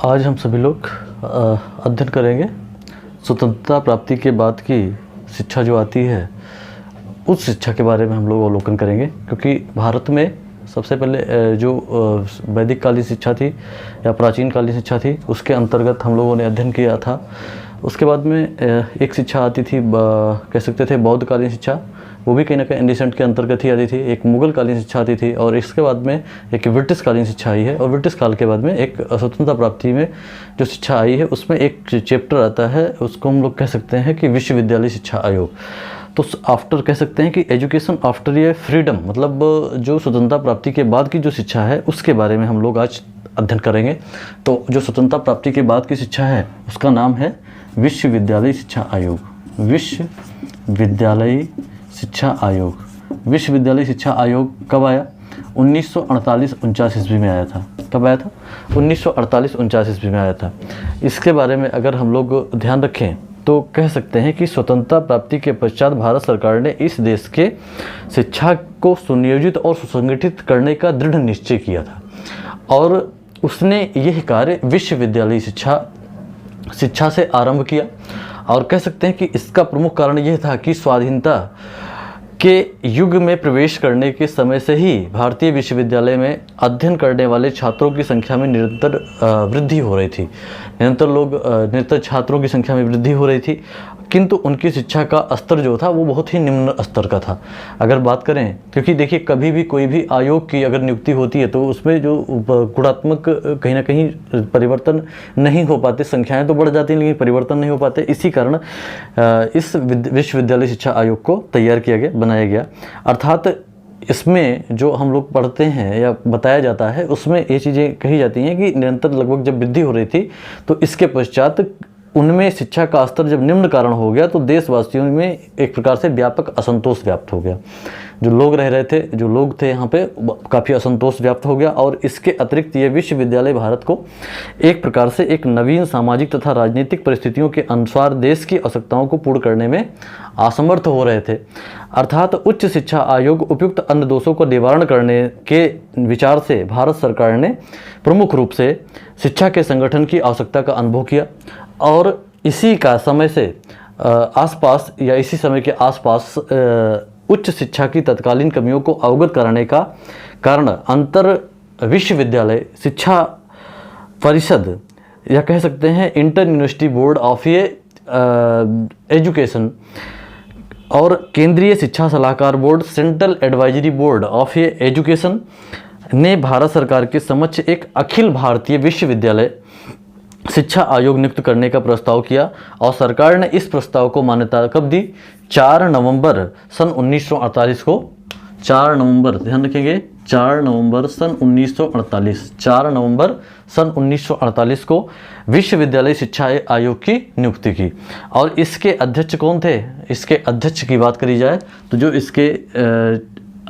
आज हम सभी लोग अध्ययन करेंगे स्वतंत्रता प्राप्ति के बाद की शिक्षा जो आती है उस शिक्षा के बारे में हम लोग अवलोकन करेंगे। क्योंकि भारत में सबसे पहले जो वैदिक कालीन शिक्षा थी या प्राचीन कालीन शिक्षा थी उसके अंतर्गत हम लोगों ने अध्ययन किया था। उसके बाद में एक शिक्षा आती थी, कह सकते थे बौद्ध कालीन शिक्षा, वो भी कहीं ना कहीं एंडिसेंट के अंतर्गत ही आती थी। एक मुगल कालीन शिक्षा आती थी और इसके बाद में एक ब्रिटिश कालीन शिक्षा आई है। और ब्रिटिश काल के बाद में एक स्वतंत्रता प्राप्ति में जो शिक्षा आई है उसमें एक चैप्टर आता है, उसको हम लोग कह सकते हैं कि विश्वविद्यालय शिक्षा आयोग। तो आफ्टर कह सकते हैं कि एजुकेशन आफ्टर ये फ्रीडम, मतलब जो स्वतंत्रता प्राप्ति के बाद की जो शिक्षा है उसके बारे में हम लोग आज अध्ययन करेंगे। तो जो स्वतंत्रता प्राप्ति के बाद की शिक्षा है उसका नाम है विश्वविद्यालय शिक्षा आयोग। विश्वविद्यालय शिक्षा आयोग। विश्वविद्यालय शिक्षा आयोग कब आया? 1948-49 ईस्वी में आया था। कब आया था? 1948-49 ईस्वी में आया था। इसके बारे में अगर हम लोग ध्यान रखें तो कह सकते हैं कि स्वतंत्रता प्राप्ति के पश्चात भारत सरकार ने इस देश के शिक्षा को सुनियोजित और सुसंगठित करने का दृढ़ निश्चय किया था और उसने यह कार्य विश्वविद्यालय शिक्षा से आरंभ किया। और कह सकते हैं कि इसका प्रमुख कारण यह था कि स्वाधीनता के युग में प्रवेश करने के समय से ही भारतीय विश्वविद्यालय में अध्ययन करने वाले छात्रों की संख्या में निरंतर वृद्धि हो रही थी। निरंतर छात्रों की संख्या में वृद्धि हो रही थी, किंतु उनकी शिक्षा का स्तर जो था वो बहुत ही निम्न स्तर का था। अगर बात करें, क्योंकि देखिए कभी भी कोई भी आयोग की अगर नियुक्ति होती है तो उसमें जो गुणात्मक कहीं ना कहीं परिवर्तन नहीं हो पाते, संख्याएं तो बढ़ जाती हैं लेकिन परिवर्तन नहीं हो पाते। इसी कारण इस विश्वविद्यालय शिक्षा आयोग को तैयार किया गया, बनाया गया। अर्थात इसमें जो हम लोग पढ़ते हैं या बताया जाता है उसमें ये चीज़ें कही जाती हैं कि निरंतर लगभग जब वृद्धि हो रही थी तो इसके पश्चात उनमें शिक्षा का स्तर जब निम्न कारण हो गया तो देशवासियों में एक प्रकार से व्यापक असंतोष व्याप्त हो गया। जो लोग रह रहे थे, जो लोग थे यहाँ पे, काफ़ी असंतोष व्याप्त हो गया। और इसके अतिरिक्त ये विश्वविद्यालय भारत को एक प्रकार से एक नवीन सामाजिक तथा राजनीतिक परिस्थितियों के अनुसार देश की आवश्यकताओं को पूर्ण करने में असमर्थ हो रहे थे। अर्थात उच्च शिक्षा आयोग उपयुक्त अन्य दोषों को निवारण करने के विचार से भारत सरकार ने प्रमुख रूप से शिक्षा के संगठन की आवश्यकता का अनुभव किया और इसी का समय से आसपास या इसी समय के आसपास उच्च शिक्षा की तत्कालीन कमियों को अवगत कराने का कारण अंतर विश्वविद्यालय शिक्षा परिषद या कह सकते हैं inter university board of education और केंद्रीय शिक्षा सलाहकार board central advisory board of education ने भारत सरकार के समक्ष एक अखिल भारतीय विश्वविद्यालय शिक्षा आयोग नियुक्त करने का प्रस्ताव किया और सरकार ने इस प्रस्ताव को मान्यता कब दी? 4 नवंबर सन 1948 को। 4 नवंबर, ध्यान रखेंगे, 4 नवंबर सन 1948। 4 नवंबर सन 1948 को विश्वविद्यालय शिक्षा आयोग की नियुक्ति की। और इसके अध्यक्ष कौन थे? इसके अध्यक्ष की बात करी जाए तो जो इसके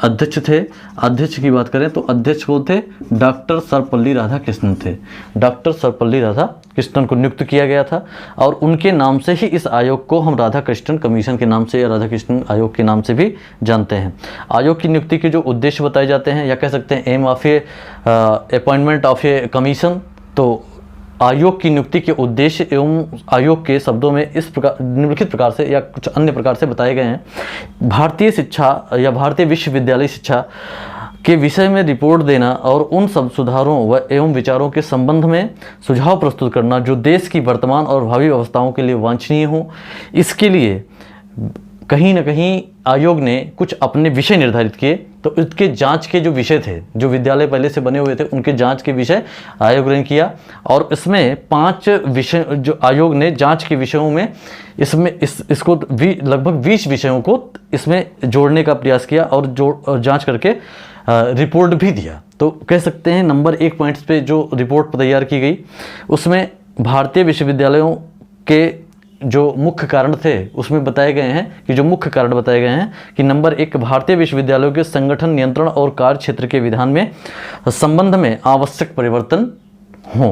अध्यक्ष थे, अध्यक्ष की बात करें तो अध्यक्ष कौन थे? डॉक्टर सर्वपल्ली राधाकृष्णन थे। डॉक्टर सर्वपल्ली राधाकृष्णन को नियुक्त किया गया था और उनके नाम से ही इस आयोग को हम राधाकृष्णन कमीशन के नाम से या राधाकृष्णन आयोग के नाम से भी जानते हैं। आयोग की नियुक्ति के जो उद्देश्य बताए जाते हैं या कह सकते हैं aim of a appointment of a commission, तो आयोग की नियुक्ति के उद्देश्य एवं आयोग के शब्दों में इस प्रकार निम्नलिखित प्रकार से या कुछ अन्य प्रकार से बताए गए हैं। भारतीय शिक्षा या भारतीय विश्वविद्यालय शिक्षा के विषय में रिपोर्ट देना और उन सब सुधारों व एवं विचारों के संबंध में सुझाव प्रस्तुत करना जो देश की वर्तमान और भावी अवस्थाओं के लिए वांछनीय हो। इसके लिए कहीं ना कहीं आयोग ने कुछ अपने विषय निर्धारित किए। तो इसके जांच के जो विषय थे, जो विद्यालय पहले से बने हुए थे उनके जांच के विषय आयोग ने किया और इसमें 5 विषय जो आयोग ने जांच के विषयों में इसको लगभग 20 विषयों को इसमें जोड़ने का प्रयास किया और जांच करके रिपोर्ट भी दिया। तो कह सकते हैं नंबर 1 पॉइंट्स पे जो रिपोर्ट तैयार की गई उसमें भारतीय विश्वविद्यालयों के जो मुख्य कारण थे उसमें बताए गए हैं कि जो मुख्य कारण बताए गए हैं कि नंबर 1, भारतीय विश्वविद्यालयों के संगठन, नियंत्रण और कार्य क्षेत्र के विधान में संबंध में आवश्यक परिवर्तन हो।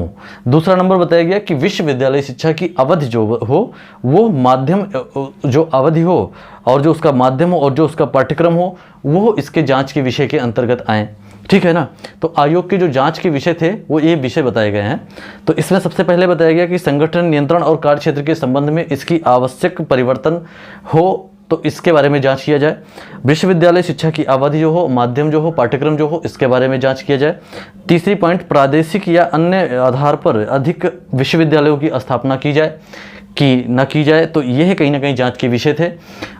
दूसरा नंबर बताया गया कि विश्वविद्यालय शिक्षा की अवधि जो हो वो माध्यम जो अवधि हो और जो उसका माध्यम हो और जो उसका पाठ्यक्रम हो वो इसके जांच के विषय के अंतर्गत आए। ठीक है ना। तो आयोग के जो जांच के विषय थे वो ये विषय बताए गए हैं। तो इसमें सबसे पहले बताया गया कि संगठन नियंत्रण और कार्यक्षेत्र के संबंध में इसकी आवश्यक परिवर्तन हो तो इसके बारे में जांच किया जाए। विश्वविद्यालय शिक्षा की अवधि जो हो, माध्यम जो हो, पाठ्यक्रम जो हो, इसके बारे में जांच किया जाए। तीसरी पॉइंट, प्रादेशिक या अन्य आधार पर अधिक विश्वविद्यालयों की स्थापना की जाए कि न की जाए, तो यह कहीं ना कहीं जांच के विषय थे।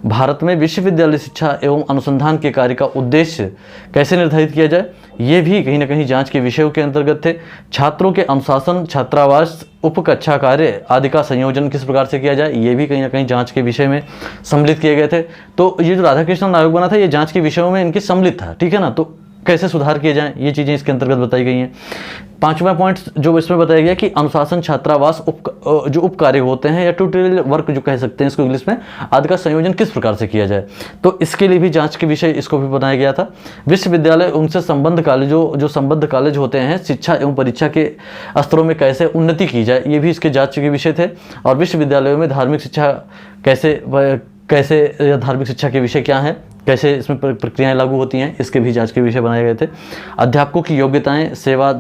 भारत में विश्वविद्यालय शिक्षा एवं अनुसंधान के कार्य का उद्देश्य कैसे निर्धारित किया जाए, ये भी कहीं ना कहीं जांच के विषयों के अंतर्गत थे। छात्रों के अनुशासन, छात्रावास, उपकक्षा कार्य आदि का संयोजन किस प्रकार से किया जाए, ये भी कहीं ना कहीं जांच के विषय में सम्मिलित किए गए थे। तो ये जो राधाकृष्णन आयोग बना था ये जांच के विषयों में इनके सम्मिलित था, ठीक है ना। तो कैसे सुधार किए जाएं, ये चीज़ें इसके अंतर्गत बताई गई हैं। पांचवा पॉइंट जो इसमें बताया गया कि अनुशासन, छात्रावास, जो उप कार्य होते हैं या ट्यूटोरियल वर्क जो कह सकते हैं इसको इंग्लिश में, आदि का संयोजन किस प्रकार से किया जाए, तो इसके लिए भी जांच के विषय इसको भी बनाया गया था। विश्वविद्यालय उनसे संबद्ध कॉलेजों जो संबद्ध कॉलेज होते हैं, शिक्षा एवं परीक्षा के स्तरों में कैसे उन्नति की जाए, ये भी इसके जांच के विषय थे। और विश्वविद्यालयों में धार्मिक शिक्षा कैसे या धार्मिक शिक्षा के विषय क्या हैं, कैसे इसमें प्रक्रियाएं लागू होती हैं, इसके भी जांच के विषय बनाए गए थे। अध्यापकों की योग्यताएं, सेवा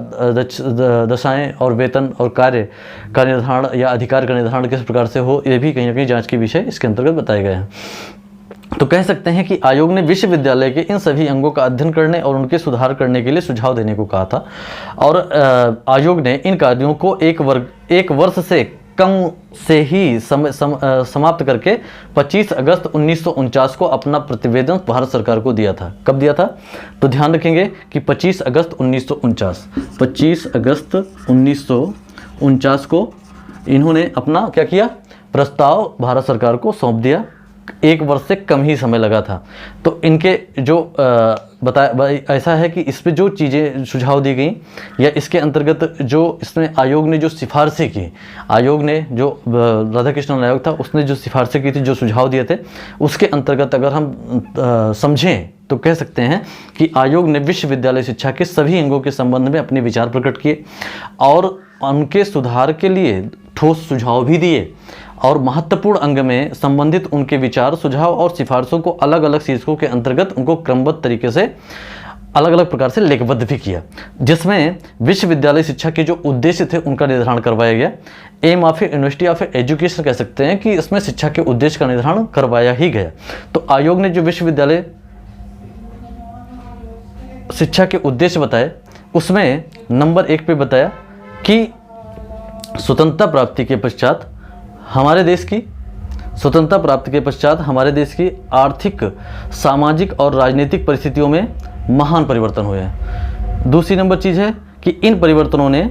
दशाएं और वेतन और कार्य का निर्धारण या अधिकार का निर्धारण किस प्रकार से हो, ये भी कहीं ना कहीं जांच के विषय इसके अंतर्गत बताए गए हैं। तो कह सकते हैं कि आयोग ने विश्वविद्यालय के इन सभी अंगों का अध्ययन करने और उनके सुधार करने के लिए सुझाव देने को कहा था। और आयोग ने इन कार्यों को एक वर्ष से कम से ही समाप्त करके 25 अगस्त 1949 को अपना प्रतिवेदन भारत सरकार को दिया था। कब दिया था, तो ध्यान रखेंगे कि 25 अगस्त 1949, 25 अगस्त 1949 को इन्होंने अपना क्या किया, प्रस्ताव भारत सरकार को सौंप दिया। एक वर्ष से कम ही समय लगा था। तो इनके जो ऐसा है कि इस पे जो चीज़ें सुझाव दी गई या इसके अंतर्गत जो इसमें आयोग ने जो सिफारिशें की, आयोग ने जो राधाकृष्णन आयोग था उसने जो सिफारिशें की थी, जो सुझाव दिए थे, उसके अंतर्गत अगर हम समझें तो कह सकते हैं कि आयोग ने विश्वविद्यालय शिक्षा के सभी अंगों के संबंध में अपने विचार प्रकट किए और उनके सुधार के लिए ठोस सुझाव भी दिए और महत्वपूर्ण अंग में संबंधित उनके विचार, सुझाव और सिफारिशों को अलग अलग शीर्षकों के अंतर्गत उनको क्रमबद्ध तरीके से अलग अलग प्रकार से लेखबद्ध भी किया, जिसमें विश्वविद्यालय शिक्षा के जो उद्देश्य थे उनका निर्धारण करवाया गया। Aim of university of education कह सकते हैं कि इसमें शिक्षा के उद्देश्य का निर्धारण करवाया ही गया। तो आयोग ने जो विश्वविद्यालय शिक्षा के उद्देश्य बताए उसमें नंबर 1 पे बताया कि स्वतंत्रता प्राप्ति के पश्चात हमारे देश की आर्थिक, सामाजिक और राजनीतिक परिस्थितियों में महान परिवर्तन हुए हैं। दूसरी नंबर चीज़ है कि इन परिवर्तनों ने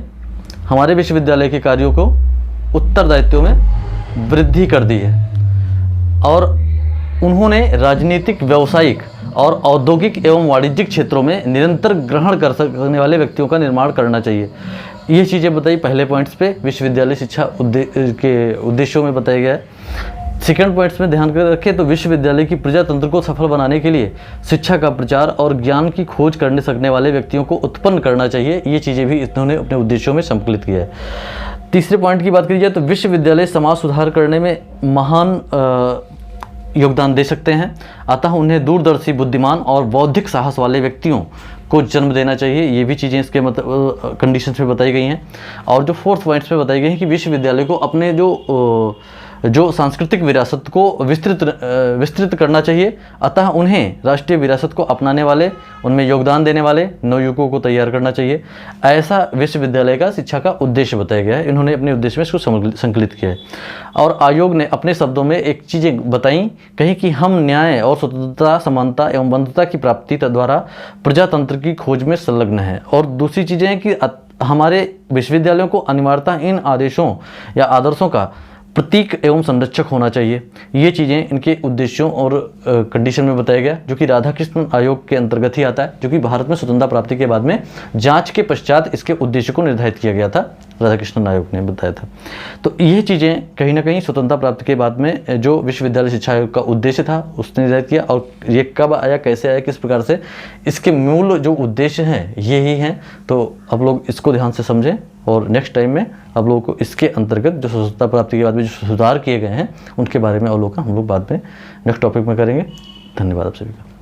हमारे विश्वविद्यालय के कार्यों को उत्तरदायित्व में वृद्धि कर दी है और उन्होंने राजनीतिक, व्यावसायिक और औद्योगिक एवं वाणिज्यिक क्षेत्रों में निरंतर ग्रहण कर सकने वाले व्यक्तियों का निर्माण करना चाहिए। ये चीज़ें बताई पहले पॉइंट्स पे विश्वविद्यालय शिक्षा के उद्देश्यों में बताया गया है। सेकंड पॉइंट्स में ध्यान कर रखें तो विश्वविद्यालय की प्रजातंत्र को सफल बनाने के लिए शिक्षा का प्रचार और ज्ञान की खोज करने सकने वाले व्यक्तियों को उत्पन्न करना चाहिए। ये चीज़ें भी इन्होंने अपने उद्देश्यों में संकलित किया है। तीसरे पॉइंट की बात करी जाए तो विश्वविद्यालय समाज सुधार करने में महान योगदान दे सकते हैं, अतः उन्हें दूरदर्शी, बुद्धिमान और बौद्धिक साहस वाले व्यक्तियों को जन्म देना चाहिए। ये भी चीज़ें इसके कंडीशंस में बताई गई हैं। और जो फोर्थ पॉइंट्स में बताई गई हैं कि विश्वविद्यालय को अपने जो सांस्कृतिक विरासत को विस्तृत करना चाहिए, अतः उन्हें राष्ट्रीय विरासत को अपनाने वाले, उनमें योगदान देने वाले नवयुवकों को तैयार करना चाहिए। ऐसा विश्वविद्यालय का शिक्षा का उद्देश्य बताया गया है। इन्होंने अपने उद्देश्य में इसको संकलित किया है। और आयोग ने अपने शब्दों में एक चीज़ें बताई, कहीं कि हम न्याय और स्वतंत्रता, समानता एवं बंधुता की प्राप्ति द्वारा प्रजातंत्र की खोज में संलग्न है। और दूसरी चीज़ें हैं कि हमारे विश्वविद्यालयों को अनिवार्यतः इन आदेशों या आदर्शों का प्रतीक एवं संरक्षक होना चाहिए। ये चीज़ें इनके उद्देश्यों और कंडीशन में बताया गया, जो कि राधाकृष्णन आयोग के अंतर्गत ही आता है, जो कि भारत में स्वतंत्रता प्राप्ति के बाद में जांच के पश्चात इसके उद्देश्य को निर्धारित किया गया था, राधाकृष्णन आयोग ने बताया था। तो ये चीज़ें कहीं ना कहीं स्वतंत्रता प्राप्ति के बाद में जो विश्वविद्यालय शिक्षा आयोग का उद्देश्य था उसने निर्धारित किया। और ये कब आया, कैसे आया, किस प्रकार से, इसके मूल जो उद्देश्य हैं ये ही हैं। तो आप लोग इसको ध्यान से समझें और नेक्स्ट टाइम में आप लोगों को इसके अंतर्गत जो स्वतंत्रता प्राप्ति के बाद में जो सुधार किए गए हैं उनके बारे में हम लोग बाद में नेक्स्ट टॉपिक में करेंगे। धन्यवाद आप सभी का।